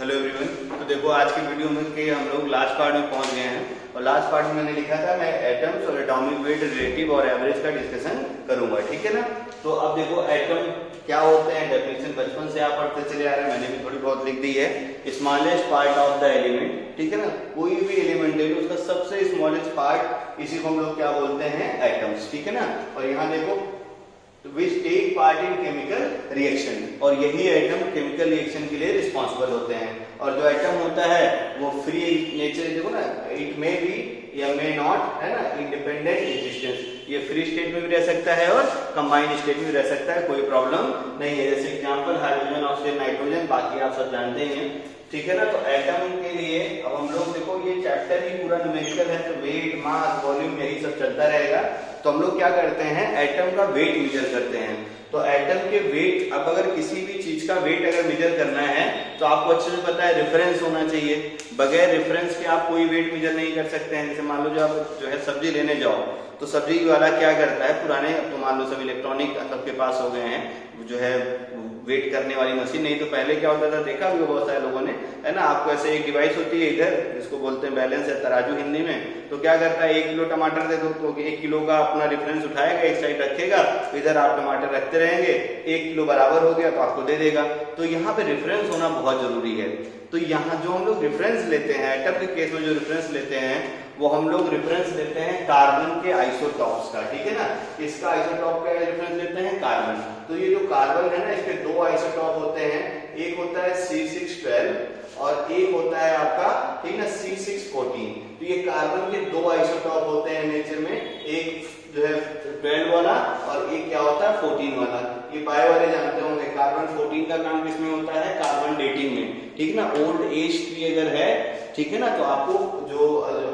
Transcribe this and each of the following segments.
Hello everyone. तो देखो आज की वीडियो में कि हम लोग लास्ट पार्ट में पहुंच गए हैं और लास्ट पार्ट में मैंने लिखा था मैं एटम्स और एटॉमिक वेट रिलेटिव और एवरेज का डिस्कशन करूंगा, ठीक है ना। तो अब देखो एटम क्या होते हैं, डेफिनेशन बचपन से आप पढ़ते चले आ रहे हैं, मैंने भी थोड़ी बहुत लिख दी है। Smallest part of the element, ठीक है ना। कोई भी एलिमेंट ले लो उसका सबसे स्मॉलेस्ट पार्ट, इसी को हम लोग क्या बोलते हैं, एटम्स, ठीक है ना। और यहाँ देखो which take part in chemical reaction, और यही एटम केमिकल रिएक्शन के लिए रिस्पॉन्सिबल होते हैं। और जो एटम होता है वो फ्री नेचर, देखो ना, इट मे बी या मे नॉट, है ना, इंडिपेंडेंट एग्जिस्टेंस, ये फ्री स्टेट में भी रह सकता है और कंबाइंड स्टेट में भी रह सकता है, कोई प्रॉब्लम नहीं है। जैसे एग्जांपल हाइड्रोजन, ऑक्सीजन, नाइट्रोजन, बाकी आप सब जानते हैं, ठीक है ना। तो एटम के लिए अब हम लोग देखो ये चैप्टर ही पूरा न्यूमेरिकल है, तो वेट, मास, वॉल्यूम यही सब चलता रहेगा। तो हम लोग क्या करते हैं, एटम का वेट मेजर करते हैं। तो एटम के वेट, अब अगर किसी भी चीज का वेट अगर मेजर करना है तो आपको अच्छे से पता है रेफरेंस होना चाहिए। बगैर रेफरेंस के आप कोई वेट मेजर नहीं कर सकते हैं। जैसे मान लो जो आप जो है सब्जी लेने जाओ तो सब्जी वाला क्या करता है, पुराने, अब तो मान लो सब इलेक्ट्रॉनिक सबके पास हो गए हैं जो है वेट करने वाली मशीन, नहीं तो पहले क्या होता था, देखा भी बहुत सारे लोगों ने, है ना। आपको ऐसे एक डिवाइस होती है इधर, जिसको बोलते हैं बैलेंस या तराजू हिंदी में। तो क्या करता है, 1 किलो टमाटर दे दो तो 1 किलो का अपना रेफरेंस उठाएगा, एक साइड रखेगा, इधर आप टमाटर रखते रहेंगे, 1 किलो बराबर हो गया तो आपको दे देगा। तो यहाँ पे रेफरेंस होना बहुत जरूरी है। तो यहाँ जो हम लोग रेफरेंस लेते हैं, एटम के केस में जो रेफरेंस लेते हैं वो हम लोग रेफरेंस लेते हैं कार्बन के आइसोटॉप्स का, ठीक है ना। इसका आइसोटॉप का रेफरेंस लेते हैं कार्बन। तो ये जो कार्बन है ना, इसके 2 आइसोटॉप होते हैं, एक होता है C612 और एक होता है आपका, ठीक है ना, C614। तो ये कार्बन के 2 आइसोटॉप होते हैं नेचर में, एक जो है 12 वाला और एक क्या होता है 14 वाला। ये बायो वाले जानते होंगे, कार्बन 14 का काम किसमें होता है, कार्बन डेटिंग में, ठीक ना। ओल्ड एज ट्री अगर है, ठीक है ना, तो आपको जो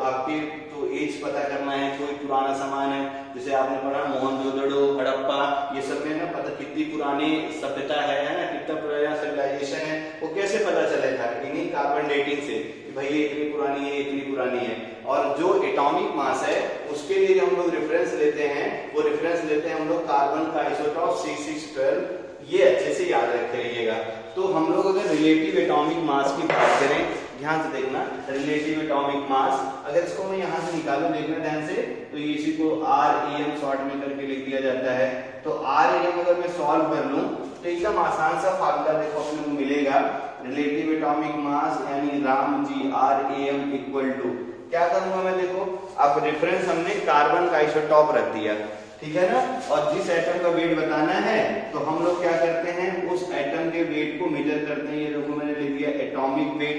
आपकी तो एज पता करना है, कोई पुराना सामान है, जैसे आपने पढ़ा मोहनजोदड़ो, हड़प्पा, ये सब में ना पता कितनी पुरानी सभ्यता है ना, कितना पुराना सिविलाइजेशन है, वो कैसे पता चलेगा, इन्हीं कार्बन डेटिंग से, भाई ये इतनी पुरानी है, इतनी पुरानी है। और जो एटॉमिक मास है उसके लिए हम लोग रेफरेंस लेते हैं, वो रेफरेंस लेते हैं हम लोग कार्बन का आइसोटॉप C612, ये अच्छे से याद रखे रहिएगा। तो हम लोग अगर रिलेटिव एटॉमिक मास की बात करें, ध्यान से देखना, रिलेटिव एटॉमिक मास, अगर इसको मैं यहाँ से निकालूं, देखना ध्यान से, तो ये इसी को REM शॉर्ट में करके लिख दिया जाता है। तो REM अगर मैं सॉल्व कर लूं तो एकदम आसान सा फार्मूला देखो अपने को मिलेगा, रिलेटिव एटॉमिक मास यानी Ram ji REM equal to, क्या करूंगा मैं, देखो अब रेफरेंस हमने कार्बन का आइसोटॉप रख दिया, ठीक है ना। और जिस एटम का वेट बताना है तो हम लोग क्या करते हैं, उस एटम के वेट को मेजर करते हैं। ये देखो मैंने लिख दिया एटॉमिक वेट,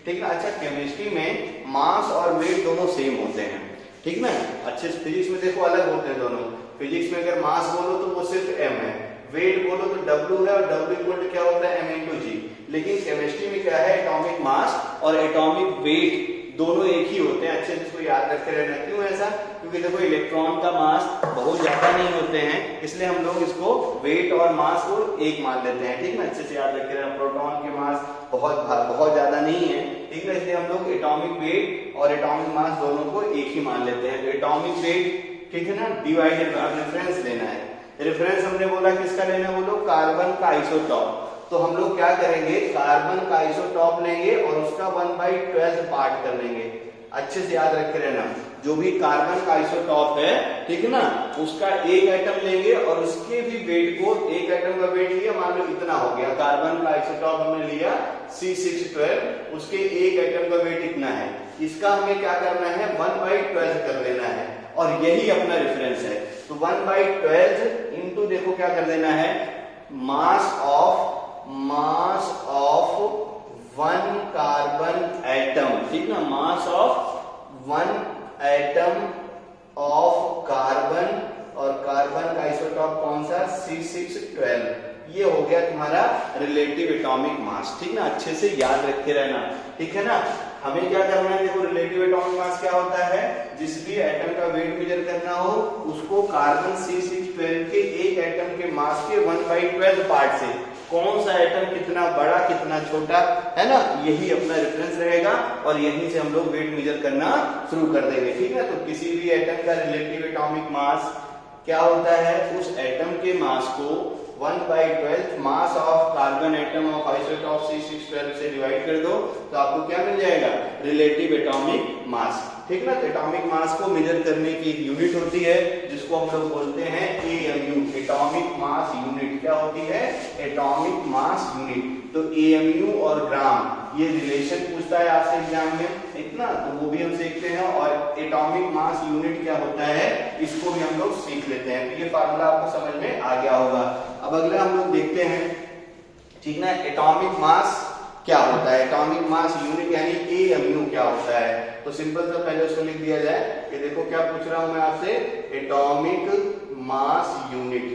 ठीक है। अच्छा, केमिस्ट्री में मास और वेट दोनों सेम होते हैं, ठीक ना। अच्छे फिजिक्स में देखो अलग होते हैं दोनों। फिजिक्स में अगर मास बोलो तो वो सिर्फ m है, वेट बोलो तो W है, और W इक्वल टू क्या होता है, m/g। लेकिन केमिस्ट्री में क्या है, एटॉमिक मास और एटॉमिक वेट दोनों एक ही होते हैं। अच्छे से इसको याद रखते रहना। क्यों ऐसा, क्योंकि देखो इलेक्ट्रॉन का मास बहुत ज्यादा नहीं होते हैं, इसलिए हम लोग इसको वेट और मास को एक मान लेते हैं, ठीक ना। अच्छे से याद रखे रहना। प्रोटॉन के मास बहुत ज्यादा नहीं है, ठीक है, इसलिए हम लोग एटॉमिक वेट और एटॉमिक मास दोनों को एक ही मान लेते हैं। तो एटॉमिक वेट, ठीक है ना, डिवाइडेड बाय रेफरेंस लेना है। रेफरेंस हमने बोला किसका लेना है, बोलो कार्बन का आइसोटॉप। तो हम लोग क्या करेंगे, कार्बन का आइसोटॉप लेंगे और उसका 1/12 पार्ट कर लेंगे। अच्छे से याद रखे रहना, जो भी कार्बन का आइसोटॉप है, ठीक है ना, उसका एक एटम लेंगे और उसके भी वेट को, एक एटम का वेट लिया, मान लो इतना हो गया, कार्बन का आइसोटॉप हमने लिया C612, उसके एक एटम का वेट इतना है, इसका हमें क्या करना है, 1/12 कर लेना है, और यही अपना रेफरेंस है। तो 1/12 इंटू, देखो क्या कर देना है, मास ऑफ 1 कार्बन एटम, ठीक ना, मास ऑफ 1 एटम ऑफ कार्बन, और कार्बन का आइसोटॉप कौन सा, C612। ये हो गया तुम्हारा रिलेटिव एटॉमिक मास, ठीक ना। अच्छे से याद रखे रहना, ठीक है ना। हमें क्या करना है, देखो रिलेटिव एटॉमिक मास क्या होता है, जिस भी एटम का वेट मेजर करना हो उसको कार्बन C612 के एक एटम के मास के 1/12 पार्ट से, कौन सा एटम कितना बड़ा कितना छोटा, है ना, यही अपना रेफरेंस रहेगा, और यहीं से हम लोग वेट मेजर करना शुरू कर देंगे, ठीक है। तो किसी भी एटम का रिलेटिव एटॉमिक मास क्या होता है, उस एटम के मास को 1/12 mass of carbon atom of isotope C612 से डिवाइड कर दो तो आपको क्या मिल जाएगा, रिलेटिव एटॉमिक मास। ठीक ना, तो एटॉमिक मास को मेजर करने की एक यूनिट होती है जिसको हम लोग बोलते हैं AMU, एटॉमिक मास यूनिट। क्या होती है, एटॉमिक मास यूनिट। तो AMU और ग्राम ये रिलेशन पूछता है आपसे एग्जाम में, इतना तो वो भी हम सीखते हैं, और एटॉमिक मास यूनिट क्या होता है इसको भी हम लोग सीख लेते हैं। तो ये फार्मूला आपको समझ में आ गया होगा। अब अगला हम लोग देखते हैं, ठीक ना, एटॉमिक मास क्या होता है, एटॉमिक मास यूनिट यानी AMU क्या होता है। तो सिंपल सा पहले उसको लिख दिया जाए कि देखो क्या पूछ रहा हूं मैं आपसे, atomic mass unit.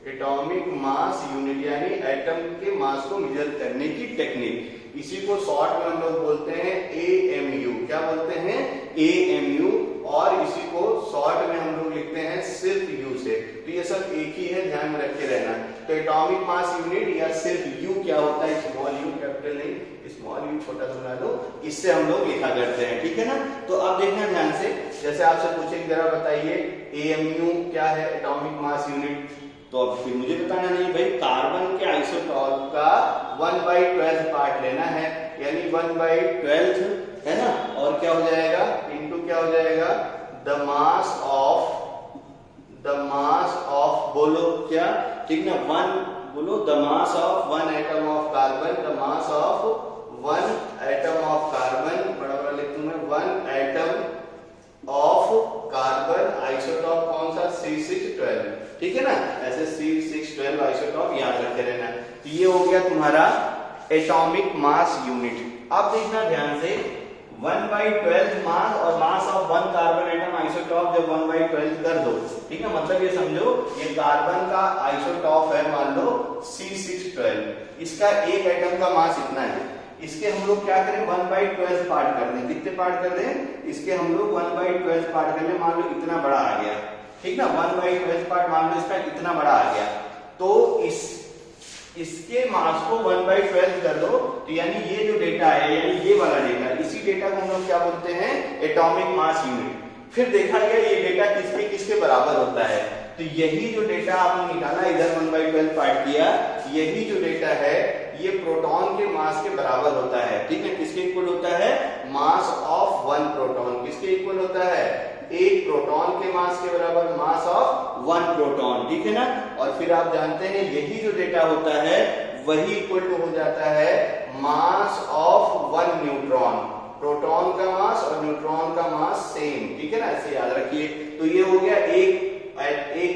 Atomic mass unit यानी एटम के मास को मेजर करने की टेक्निक, इसी को शॉर्ट में हम लोग बोलते हैं AMU। क्या बोलते हैं, AMU, और इसी को शॉर्ट में हम लोग लिखते हैं सिर्फ U से। तो ये सब एक ही है, ध्यान में रख के रहना। तो एटॉमिक मास यूनिट या सिर्फ U क्या होता है, स्मॉल u, कैपिटल नहीं, स्मॉल u छोटा सा बना दो, इससे हम लोग लिखा करते हैं। ठीक है ना, तो अब देखना ध्यान से, जैसे आपसे पूछेंगे जरा बताइए AMU क्या है, एटॉमिक मास यूनिट, तो अब फिर मुझे बताना नहीं भाई, कार्बन के आइसोटॉप का 1/12 पार्ट लेना है, यानी 1/12 है ना, और क्या हो जाएगा, इनटू क्या हो जाएगा, द मास ऑफ बोलो क्या, ठीक ना, वन बोलो, the mass of one atom of carbon, the mass of one atom of carbon, बड़ा बड़ा लिख दूं मैं, one atom of carbon isotope कौन सा, C612। ठीक है ना, ऐसे C612 आइसोटॉप याद रखे रहना। तो ये हो गया तुम्हारा एटॉमिक मास यूनिट। अब देखना ध्यान से, 1/12 मास और mass of one carbon atom isotope जब 1/12 कर दो, ठीक है, मतलब ये समझो ये कार्बन का आइसोटॉप है, मान लो C612, इसका एक एटम का मास इतना है, इसके हम लोग क्या करें, 1/12 पार्ट कर दें। कितने पार्ट कर दें, इसके हम लोग 1/12 पार्ट कर लें, मान लो इतना बड़ा आ गया, ठीक ना, 1/12 पार्ट मान लो इसका इतना बड़ा आ गया, तो इसके मास को 1/12 कर दो, तो यानी ये जो डेटा है, यानी ये वाला डेटा, इसी डेटा को हम लोग क्या बोलते हैं, एटॉमिक मास यूनिट। फिर देखा गया ये डेटा किसके किसके बराबर होता है, तो यही जो डेटा आपने निकाला, इधर 1/12 पार्ट किया, यही जो डेटा है ये प्रोटॉन के मास के बराबर होता है। ठीक है, किसके इक्वल होता है, मास ऑफ वन प्रोटॉन, किसके इक्वल होता है, एक प्रोटॉन के मास के बराबर, मास ऑफ वन प्रोटॉन। ठीक है ना, और फिर आप जानते हैं यही जो डेटा होता है वही इक्वल टू हो जाता है mass of one neutron, proton का मास और न्यूट्रॉन का मास सेम। ठीक है ना, ऐसे याद रखिए। तो ये हो गया एक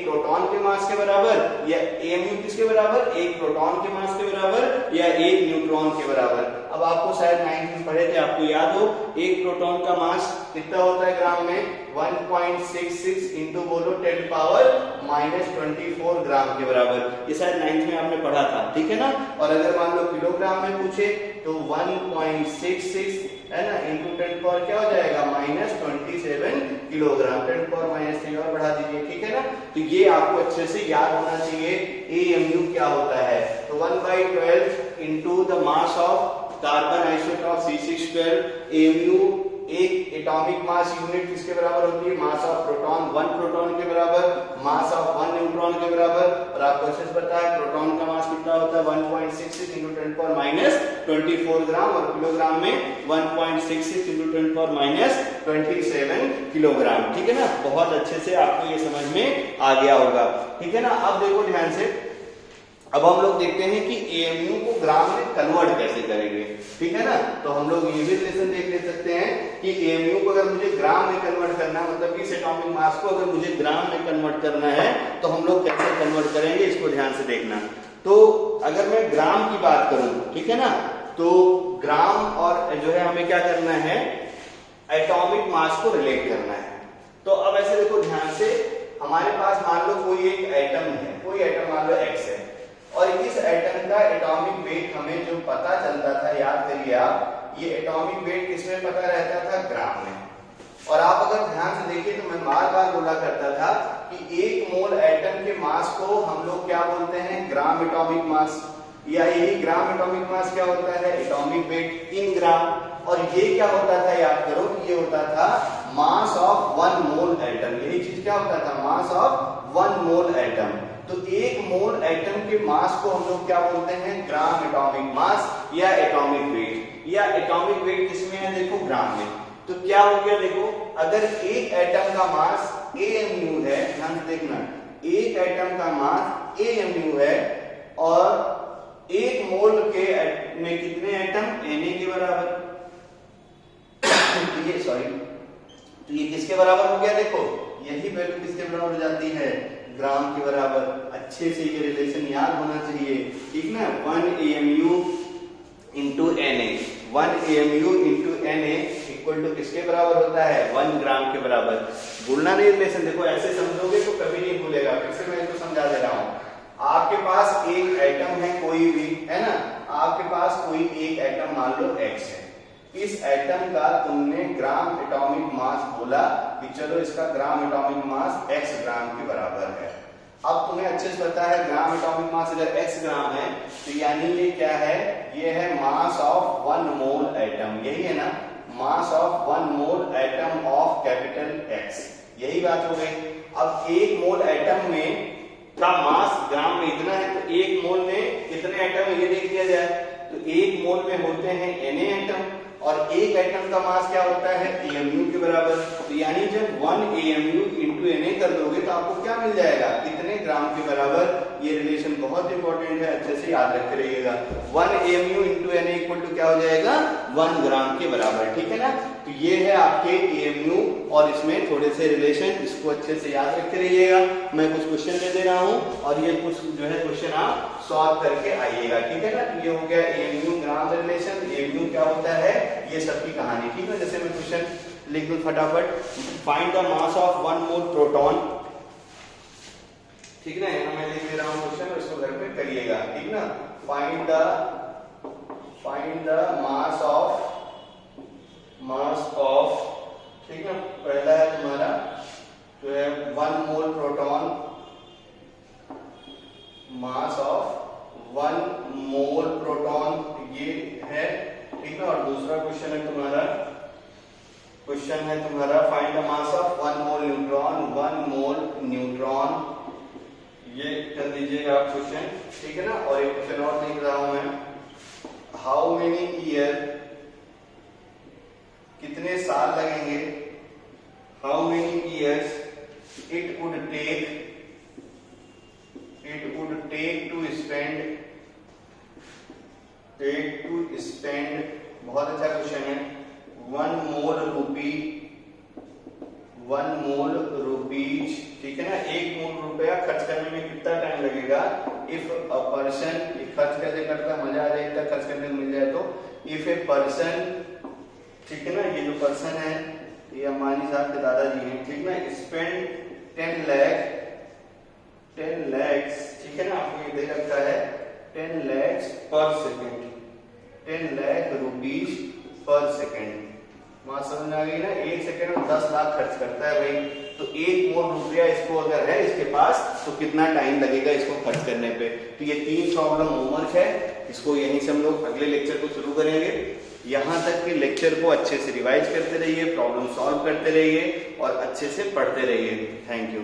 प्रोटॉन के मास के बराबर, या AMU किसके बराबर, एक प्रोटॉन के मास के बराबर या एक न्यूट्रॉन के बराबर। अब आपको शायद 9th में पढ़े थे, आपको याद हो, एक प्रोटॉन का मास कितना होता है ग्राम में, 1.66 इंटू बोलो 10⁻24 ग्राम के बराबर। ये शायद 9th में आपने पढ़ा था। ठीक है ना, और अगर मान लो किलोग्राम में पूछे तो 1.66 है ना, इंटू 10 क्या हो जाएगा, -27 किलोग्राम, 10⁻³ और बढ़ा दीजिए। ठीक है ना, तो ये आपको अच्छे से याद होना चाहिए AMU क्या होता है। तो 1/12 into the mass of carbon isotope C612, AMU एक एटॉमिक मास यूनिट किसके बराबर होती है, mass of proton, one proton के बराबर, मास ऑफ वन न्यूट्रॉन के बराबर। और आपको अच्छे से पता है प्रोटॉन का मास कितना होता है, 1.66 इंटू 10⁻24 ग्राम, और किलोग्राम में 1.66 इंटू 10⁻27 किलोग्राम। ठीक है ना, बहुत अच्छे से आपको ये समझ में आ गया होगा। ठीक है ना, अब देखो ध्यान से, अब हम लोग देखते हैं कि AMU को ग्राम में कन्वर्ट कैसे करेंगे। ठीक है ना, तो हम लोग ये भी रिलेशन देख ले सकते हैं कि AMU को अगर मुझे ग्राम में कन्वर्ट करना है, मतलब इस एटॉमिक मास को अगर मुझे ग्राम में कन्वर्ट करना है तो हम लोग कैसे कन्वर्ट करेंगे, इसको ध्यान से देखना। तो अगर मैं ग्राम की बात करूं, ठीक है ना, तो ग्राम और जो है हमें क्या करना है, एटॉमिक मास को रिलेट करना है। तो अब ऐसे देखो ध्यान से, हमारे पास मान लो कोई एक एटम है, कोई एटम मान लो X है, और इस एटम का एटॉमिक वेट हमें जो पता चलता था, याद करिए आप, ये एटॉमिक वेट किसमें पता रहता था, ग्राम में। और आप अगर ध्यान से देखिए तो मैं बार बार बोला करता था कि एक मोल एटम के मास को हम लोग क्या बोलते हैं, ग्राम एटॉमिक मास, या यही ग्राम एटॉमिक मास क्या होता है, एटॉमिक वेट इन ग्राम। और ये क्या होता था, याद करो, ये होता था mass of one mole atom, यही चीज क्या होता था, mass of one mole atom. तो एक मोल एटम के मास को हम लोग क्या बोलते हैं, ग्राम एटॉमिक मास या एटॉमिक वेट, या एटॉमिक वेट किसमें है देखो, ग्राम में। तो क्या हो गया देखो, अगर एक एटम का मास amu है, ध्यान से देखना, एक एटम का मास amu है और एक मोल के में कितने एटम, Na के बराबर, तो ये सॉरी, तो ये किसके बराबर हो गया देखो, यही वैल्यू किसके बराबर हो जाती है, ग्राम के बराबर। अच्छे से ये रिलेशन याद होना चाहिए, ठीक ना, 1 amu into Na, 1 amu into Na equal to किसके बराबर होता है, 1 ग्राम के बराबर। भूलना नहीं रिलेशन, देखो ऐसे समझोगे तो कभी नहीं भूलेगा। फिर से मैं इसको समझा दे रहा हूँ, आपके पास एक एटम है कोई भी, है ना, आपके पास कोई एक एटम मान लो x है, इस एटम का तुमने ग्राम एटॉमिक मास बोला कि चलो इसका ग्राम एटॉमिक मास x ग्राम के बराबर है। अब तुम्हें अच्छे से पता है ग्राम एटॉमिक मास अगर x ग्राम है तो यानी ये क्या है, ये है मास ऑफ 1 मोल एटम, यही है ना, मास of 1 mole atom of capital X, यही बात हो गई। अब एक मोल एटम में का मास ग्राम में इतना है, तो एक मोल में कितने एटम है ये देख लिया जाए, तो एक मोल में होते हैं Na एटम और एक एटम का मास क्या होता है, amu के बराबर। तो यानी जब 1 amu इंटू Na कर दोगे तो आपको क्या मिल जाएगा, कितने ग्राम के बराबर। ये रिलेशन बहुत इंपॉर्टेंट है, अच्छे से याद रखते रहिएगा। 1 amu into Na equal to क्या हो जाएगा, 1 ग्राम के बराबर, ठीक है ना। तो ये है आपके amu और इसमें थोड़े से रिलेशन, इसको अच्छे से याद रखते रहिएगा। मैं कुछ क्वेश्चन ले दे रहा हूँ और ये कुछ जो है क्वेश्चन आप सॉल्व करके आइएगा, ठीक है ना। तो ये हो गया amu ग्राम रिलेशन, amu क्या होता है, ये सबकी कहानी, ठीक है। जैसे मैं क्वेश्चन लिख दूं फटाफट, find the mass of 1 mole proton, ठीक ना, यहाँ मैं लिख दे रहा हूँ क्वेश्चन, इसको घर पे करिएगा, ठीक ना। फाइंड द मास ऑफ, ठीक ना, पहला है तुम्हारा जो है 1 mole proton, mass of 1 mole proton ये है, ठीक है। और दूसरा क्वेश्चन है तुम्हारा find the mass of 1 mole neutron, 1 mole neutron, ये कर दीजिएगा आप क्वेश्चन, ठीक है ना। और एक क्वेश्चन और लिख रहा हूं मैं, हाउ मेनी ईयर, कितने साल लगेंगे, how many years it would take to spend, बहुत अच्छा क्वेश्चन है, 1 मोल रुपीज, ठीक है ना, 1 मोल रुपया खर्च करने में कितना टाइम लगेगा, इफ अ पर्सन, खर्च कैसे करता है, मजा आ जाए, इतना खर्च करने को मिल जाए तो, इफ ए पर्सन, ठीक है ना, ये जो पर्सन है ये अंबानी साहब के दादाजी हैं, ठीक ना, स्पेंड 10 lakhs, ठीक है ना, आपको ये दे रखा है 10 lakhs पर second, 10 lakh rupees per second, वहां समझ आ गई ना, 1 सेकेंड में 10 लाख खर्च करता है भाई। तो 1 मोल रुपया इसको अगर है इसके पास तो कितना टाइम लगेगा इसको खर्च करने पे। तो ये 3 प्रॉब्लम होमवर्क है, इसको यहीं से हम लोग अगले लेक्चर को शुरू करेंगे। यहाँ तक के लेक्चर को अच्छे से रिवाइज करते रहिए, प्रॉब्लम सॉल्व करते रहिए और अच्छे से पढ़ते रहिए। Thank you.